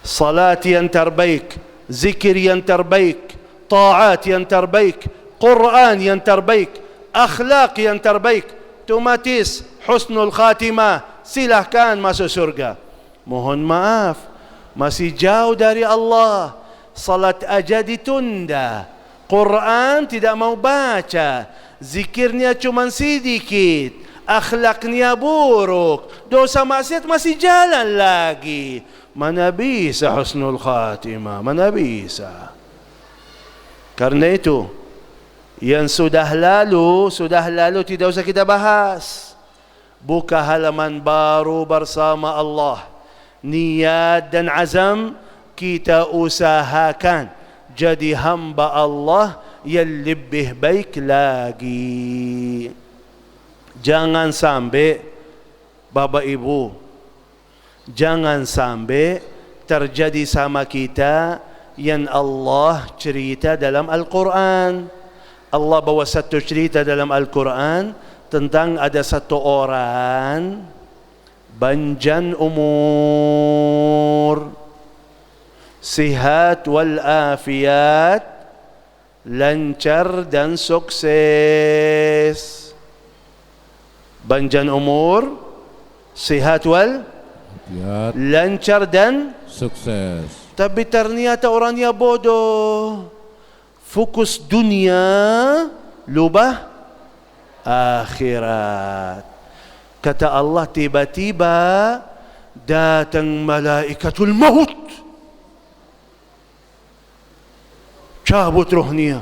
salat yang terbaik, zikir yang terbaik, taat yang terbaik, Quran yang terbaik, akhlak yang terbaik, otomatis husnul khatimah, silahkan masuk surga. Mohon maaf, masih jauh dari Allah. Salat aja ditunda, Quran tidak mau baca, zikirnya cuma sedikit, akhlaknya buruk, dosa maksiat masih jalan lagi. Mana bisa husnul khatimah, mana bisa. Karena itu, yang sudah lalu tidak usah kita bahas. Buka halaman baru bersama Allah. Niat dan azam kita usahakan jadi hamba Allah yang lebih baik lagi. Jangan sampai Bapak Ibu, jangan sampai terjadi sama kita yang Allah cerita dalam Al-Quran. Allah bawa satu cerita dalam Al-Quran tentang ada satu orang panjang umur, sihat wal afiat, lancar dan sukses. Panjang umur, sihat wal Biar lancar dan sukses. tapi ternyata orangnya bodoh. Fokus dunia, lupa akhirat. Kata Allah, tiba-tiba datang malaikatul maut, cabut rohnya,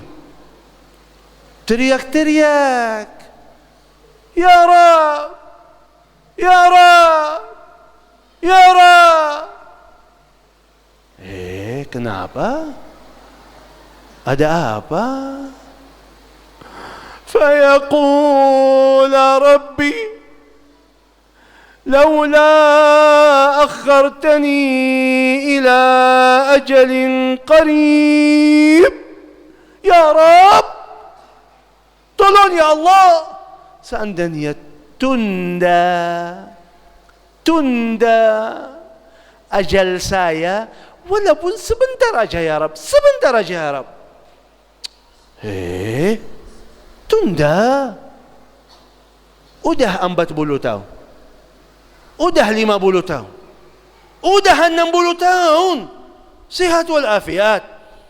teriak-teriak, Ya Rab, Ya Rab, Ya Rab. Kenapa? Ada apa? فيقول ربي لولا أخرتني إلى أجل قريب يا رب tolong ya Allah, seandainya tunda ajal saya walaupun sebentar aja ya Rab, sebentar aja ya Rab. Tunda. Udah 40 tahun. Udah 50 tahun. Udah 60 tahun. Sehat walafiat.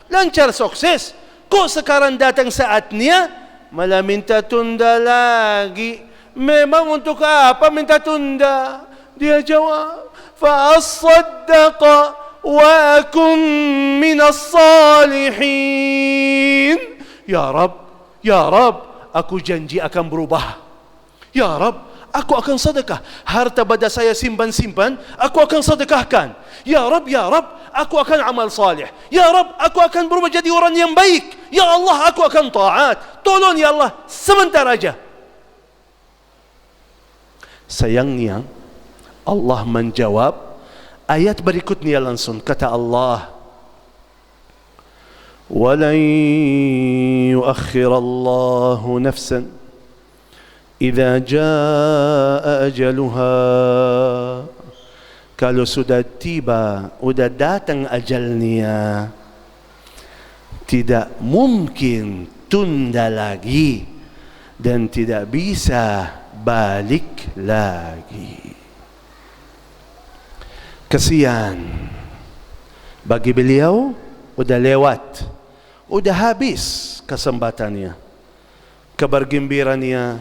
Lancar sukses. Kok sekarang datang saatnya malah minta tunda lagi? Memang untuk apa minta tunda? Dia jawab, "Fa-as-saddaqa wa akun minas salihin." Ya Rab, Ya Rab, aku janji akan berubah. Ya Rab, aku akan sedekah. Harta benda saya simpan-simpan, aku akan sedekahkan. Ya Rab, aku akan amal salih. Ya Rab, aku akan berubah jadi orang yang baik. Ya Allah, aku akan taat. Tolong ya Allah, sebentar aja. Sayangnya, Allah menjawab ayat berikutnya langsung. Kata Allah, ولن يؤخر الله نفسا إذا جاء أجلها. Kalau sudah tiba, sudah datang ajalnya, tidak mungkin tunda lagi dan tidak bisa balik lagi. Kesian bagi beliau, sudah lewat, sudah habis kesempatannya. Kabar gembiranya,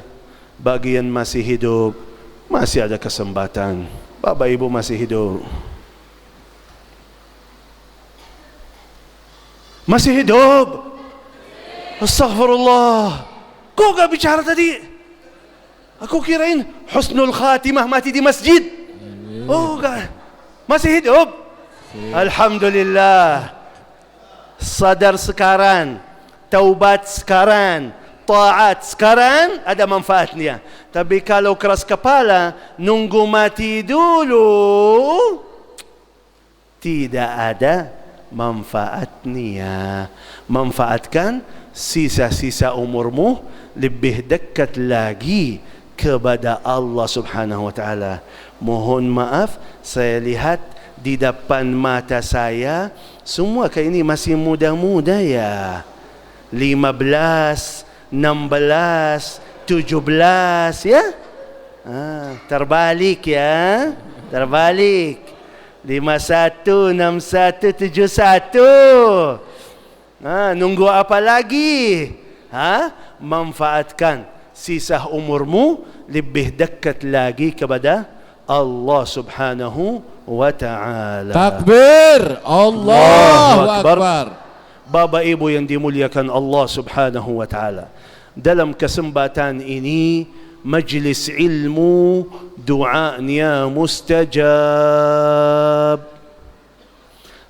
bagi yang masih hidup, masih ada kesempatan. Bapak Ibu masih hidup. Masih hidup. Astaghfirullah. Kok gak bicara tadi? Aku kirain husnul khatimah mati di masjid. Oh gak. Masih hidup. Alhamdulillah. Sadar sekarang, taubat sekarang, taat sekarang, ada manfaatnya. Tapi kalau keras kepala, nunggu mati dulu, tidak ada manfaatnya. Manfaatkan sisa-sisa umurmu lebih dekat lagi kepada Allah Subhanahu wa taala. Mohon maaf, saya lihat di depan mata saya semua kayak ini masih muda-muda ya. 15, 16, 17 ya. Terbalik ya. Terbalik. 51, 61, 71. Nunggu apa lagi? Manfaatkan sisa umurmu lebih dekat lagi kepada Allah Subhanahu wa ta'ala. Takbir, Allahu Akbar. Bapak Ibu yang dimuliakan Allah Subhanahu wa ta'ala, dalam kesempatan ini majlis ilmu, doanya mustajab.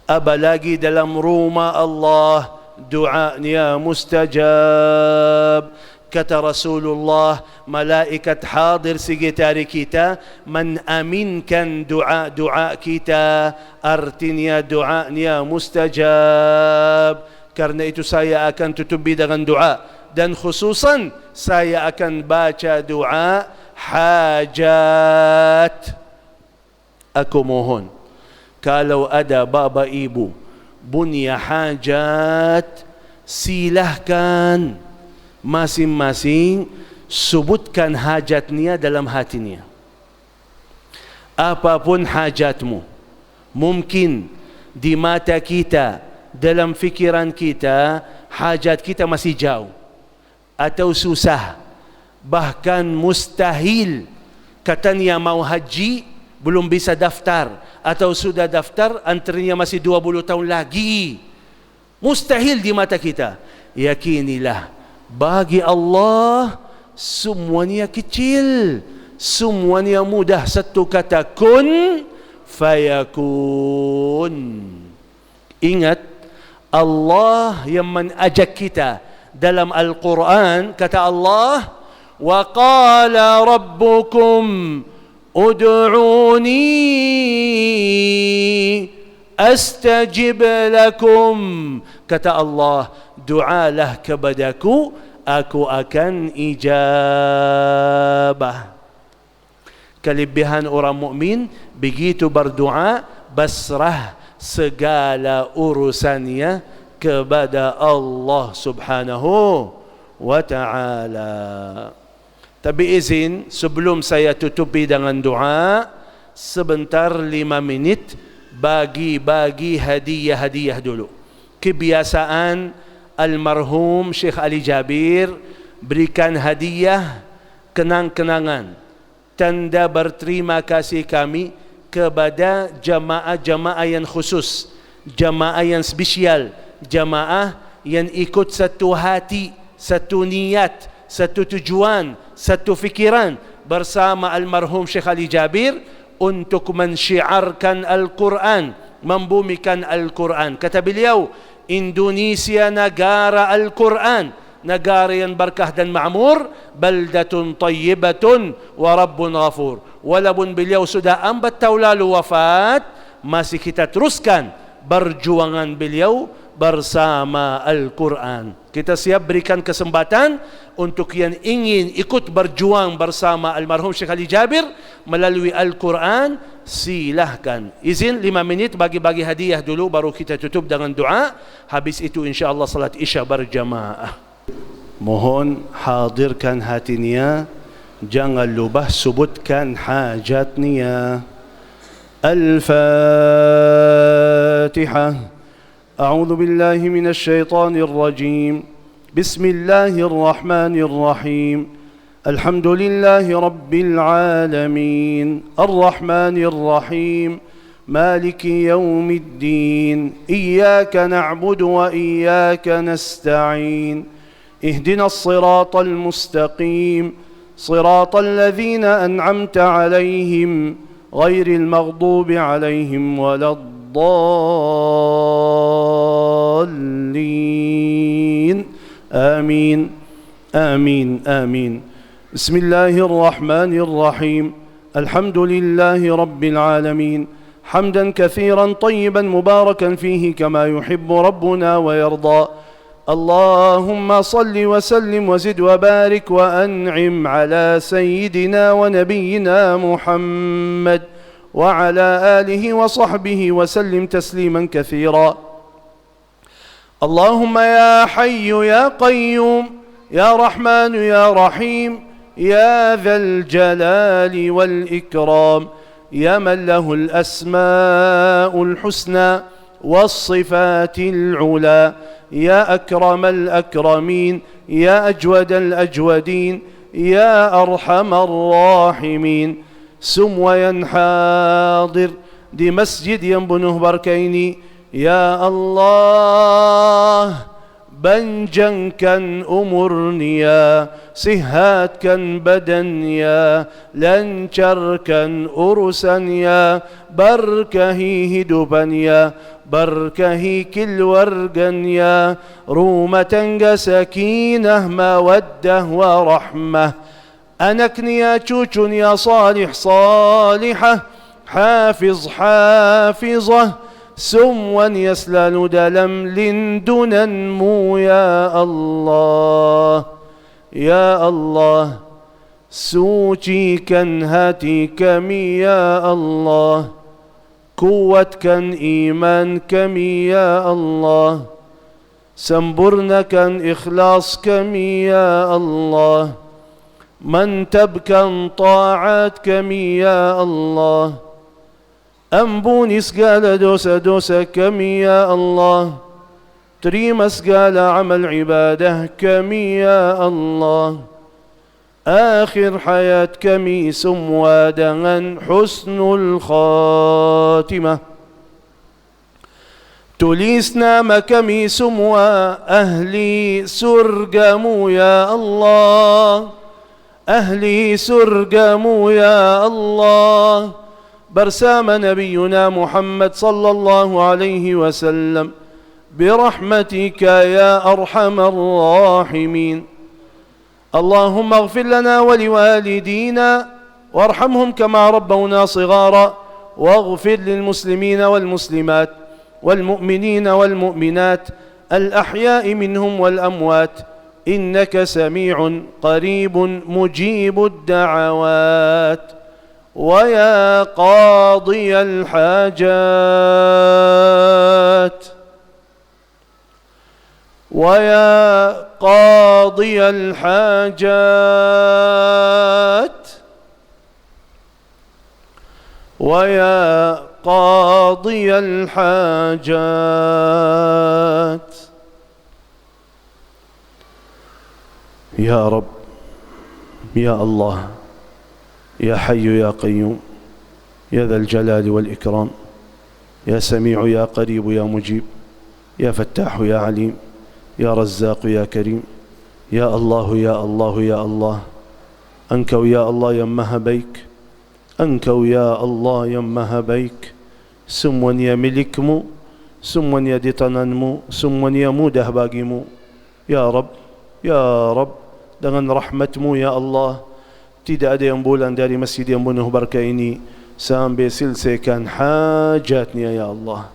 Apalagi dalam rumah Allah, doanya mustajab. Kata Rasulullah, malaikat hadir sekitar kita, mengaminkan doa kita, artinya doanya mustajab. Karena itu saya akan tutupi dengan doa, dan khususan saya akan baca doa hajat. Aku mohon, kalau ada bapa ibu punya hajat, silahkan masing-masing sebutkan hajatnya dalam hatinya. apapun hajatmu. Mungkin di mata kita, dalam fikiran kita, hajat kita masih jauh atau susah, bahkan mustahil. Katanya mau haji belum bisa daftar, atau sudah daftar antrinya masih 20 tahun lagi. Mustahil di mata kita. Yakinilah, bagi Allah semuanya kecil, semuanya mudah. Satu kata, kun fayakun. Ingat, Allah yang mengajak kita dalam Al-Quran. Kata Allah, wa qala rabbukum ud'uni astajib lakum. Kata Allah, doalah kepadaku, aku akan ijabah. Kelebihan orang mukmin, begitu berdoa, basrah segala urusannya kepada Allah Subhanahu wa ta'ala. Tapi izin, sebelum saya tutupi dengan doa, sebentar 5 minit bagi-bagi hadiah-hadiah dulu. Kebiasaan almarhum Syekh Ali Jabir berikan hadiah kenang-kenangan, tanda berterima kasih kami kepada jamaah-jamaah yang khusus, jamaah yang spesial, jamaah yang ikut satu hati, satu niat, satu tujuan, satu fikiran bersama almarhum Syekh Ali Jabir untuk mensyiarkan Al-Quran, membumikan Al-Quran. Kata beliau, Indonesia negara Al-Quran, negara yang berkah dan ma'mur, baldatun tayyibatun wa rabbun ghafur. Walaupun beliau sudah 4 tahun lalu wafat, masih kita teruskan perjuangan beliau bersama Al-Quran. Kita siap berikan kesempatan untuk yang ingin ikut berjuang bersama almarhum Syekh Ali Jabir melalui Al-Quran, silahkan. Izin 5 menit bagi-bagi hadiah dulu, baru kita tutup dengan doa. Habis itu insyaAllah salat isya berjamaah. Mohon hadirkan hatinya, jangan lupa sebutkan hajatnya. Al-Fatihah. أعوذ بالله من الشيطان الرجيم. بسم الله الرحمن الرحيم. الحمد لله رب العالمين الرحمن الرحيم مالك يوم الدين إياك نعبد وإياك نستعين اهدنا الصراط المستقيم صراط الذين أنعمت عليهم غير المغضوب عليهم ولا الضالين آمين آمين آمين. بسم الله الرحمن الرحيم. الحمد لله رب العالمين حمدا كثيرا طيبا مباركا فيه كما يحب ربنا ويرضى. اللهم صل وسلم وزد وبارك وأنعم على سيدنا ونبينا محمد وعلى آله وصحبه وسلم تسليما كثيرا. اللهم يا حي يا قيوم يا رحمن يا رحيم يا ذا الجلال والإكرام يا من له الأسماء الحسنى والصفات العلى يا أكرم الأكرمين يا أجود الأجودين يا أرحم الراحمين. Semua yang hadir di masjid yang penuh berkah ini, ya Allah, panjangkan umurnya, sihatkan badannya, lancarkan urusannya, berkahi hidupannya, berkahi keluarganya, rumah tangga sakinah, mawaddah warahmah. أنكني cucun يا صالح صالحة حافظ حافظة سموا يسلل دلم لندنمو يا الله يا الله سوچيكن هاتيكم يا الله قوتكن إيمانكم يا الله سنبرنكن إخلاصكم يا الله من تبكن طاعتكم يا الله Ampuni segala dosa-dosa kami ya Allah. Terima segala amal ibadah kami ya Allah. Akhir hayat kami semua dengan husnul khatimah. Tulis nama kami semua ahli surgamu ya Allah. Ahli surgamu ya Allah. Bersama Nabiuna Muhammad sallallahu alaihi wasallam. Birahmatika ya arhamar rahimin. اللهم اغفر لنا ولوالدينا وارحمهم كما ربونا صغارا واغفر للمسلمين والمسلمات والمؤمنين والمؤمنات الأحياء منهم والأموات إنك سميع قريب مجيب الدعوات ويا قاضي الحاجات ويا قاضي الحاجات ويا قاضي الحاجات يا رب يا الله يا حي يا قيوم يا ذا الجلال والإكرام يا سميع يا قريب يا مجيب يا فتاح يا عليم يا رزاق يا كريم يا الله يا الله يا الله أنكو يا الله يمها بيك أنكو يا الله يمها بيك سمون يا ملكمو سمون يا ديتننمو سمون يا موده باقيمو يا رب dengan rahmatmu ya Allah, tidak ada yang bulan dari masjid yang penuh berkah ini sampai selesaikan hajatnya ya Allah.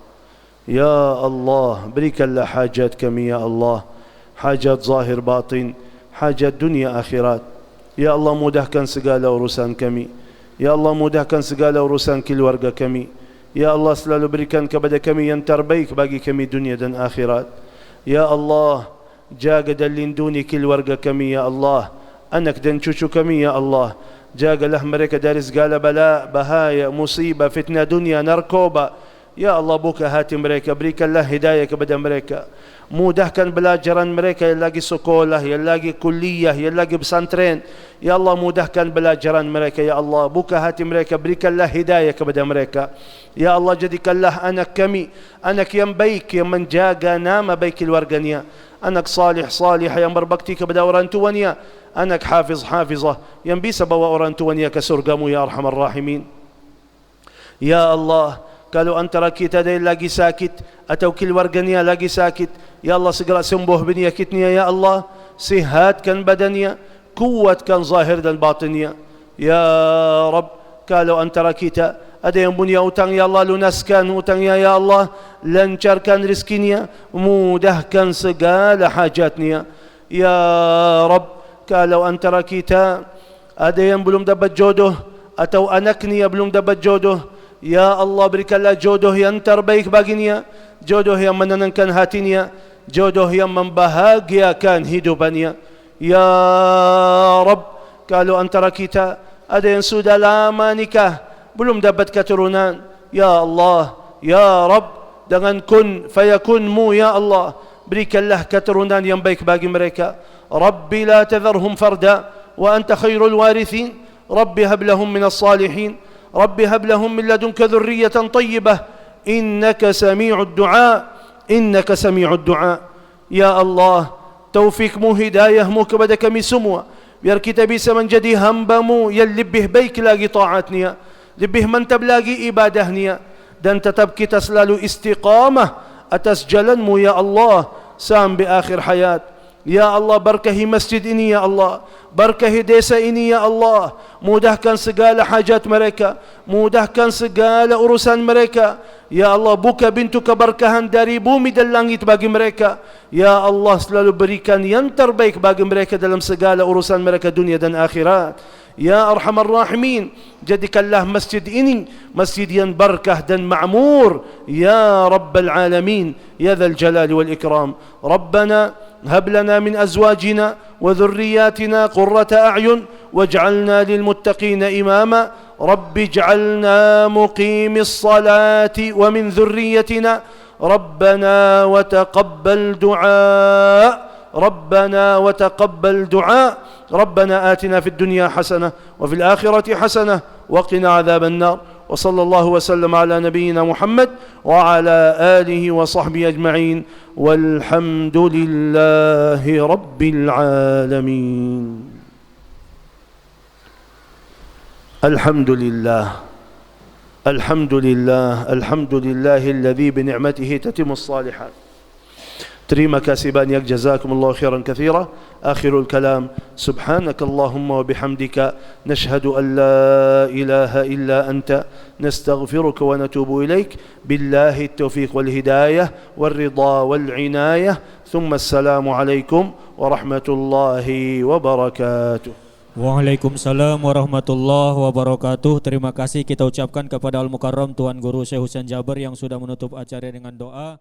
Ya Allah, berikanlah hajat kami ya Allah, hajat zahir batin, hajat dunia akhirat. Ya Allah, mudahkan segala urusan kami. Ya Allah, mudahkan segala urusan keluarga kami. Ya Allah, selalu berikan kepada kami yang terbaik bagi kami dunia dan akhirat. Ya Allah, jaga dan lindungi keluarga kami ya Allah, anak dan cucu kami ya Allah. Jagalah mereka dari segala bala, bahaya, musibah, fitnah dunia, narkoba. Ya Allah, buka hati mereka, berikanlah hidayah kepada mereka. Mudahkan belajaran mereka yang lagi sekolah, yang lagi kuliah, yang lagi pesantren. Ya Allah, mudahkan belajaran mereka ya Allah. Buka hati mereka, berikanlah hidayah kepada mereka. Ya Allah, jadikanlah anak kami anak yang baik, yang menjaga nama baik keluarganya. Anak salih yang berbakti kepada orang tuanya. Anak hafizah yang bisa bawa orang tuanya ke surgamu ya arhamar rahimin. Ya Allah, kalau antara kita ada yang lagi sakit atau keluarganya lagi sakit, ya Allah, segera sembuh penyakitnya ya Allah. Sihatkan badannya, kuatkan zahir dan batinnya ya Rabb. Kalau antara kita ada yang punya utang ya Allah, lunaskan utangnya ya Allah. Lancarkan rezekinya, mudahkan segala hajatnya ya Rabb. Kalau antara kita ada yang belum dapat jodoh atau anaknya belum dapat jodoh, ya Allah, berikanlah jodoh yang terbaik baginya, jodoh yang menenangkan hatinya, jodoh yang membahagiakan hidupannya ya Rabb. Kalau antara kita ada yang sudah lama nikah belum dapat keturunan, ya Allah, ya Rabb, dengan kun fayakunmu ya Allah, berikanlah keturunan yang baik bagi mereka. Rabbi la tadharhum farda wa anta khairul warithin. Rabbi hab lahum minas salihin. Rabbi hab lahum min ladunka dhurriyatan tayyibah. Innaka sami'ud du'a. Innaka sami'ud du'a. Ya Allah, taufikmu, hidayahmu kepada kami semua, biar kita bisa menjadi hamba-Mu yang lebih baik lagi taatnya, lebih mantap lagi ibadahnya, dan tetap kita selalu istiqamah atas jalan-Mu ya Allah sampai akhir hayat. Ya Allah, berkahi masjid ini ya Allah, berkahi desa ini ya Allah. Mudahkan segala hajat mereka, mudahkan segala urusan mereka ya Allah. Buka pintu keberkahan dari bumi dan langit bagi mereka ya Allah. Selalu berikan yang terbaik bagi mereka dalam segala urusan mereka dunia dan akhirat ya arhamar rahimin. Jadikanlah masjid ini masjid yang berkah dan ma'mur ya rabbal alamin ya dzal jalali wal ikram. Rabbana هب لنا من أزواجنا وذرياتنا قرة أعين واجعلنا للمتقين إماما. رب اجعلنا مقيم الصلاة ومن ذريتنا ربنا وتقبل دعاء ربنا وتقبل دعاء ربنا آتنا في الدنيا حسنة وفي الآخرة حسنة وقنا عذاب النار. وصلى الله وسلم على نبينا محمد وعلى آله وصحبه أجمعين والحمد لله رب العالمين. الحمد لله الحمد لله الحمد لله الذي بنعمته تتم الصالحات. Terima kasih banyak, jazakumullahu khairan katsira. Akhirul kalam, subhanak Allahumma wa bihamdika nashhadu an la ilaha illa anta nastaghfiruka wa natubu ilaik. Billahi at-taufiq wal hidayah wal ridha wal inayah. Thumma assalamu alaikum warahmatullahi wabarakatuh. Waalaikumsalam warahmatullahi wabarakatuh. Terima kasih kita ucapkan kepada Al-Mukarram Tuan Guru Syekh Husain Jaber yang sudah menutup acara dengan doa.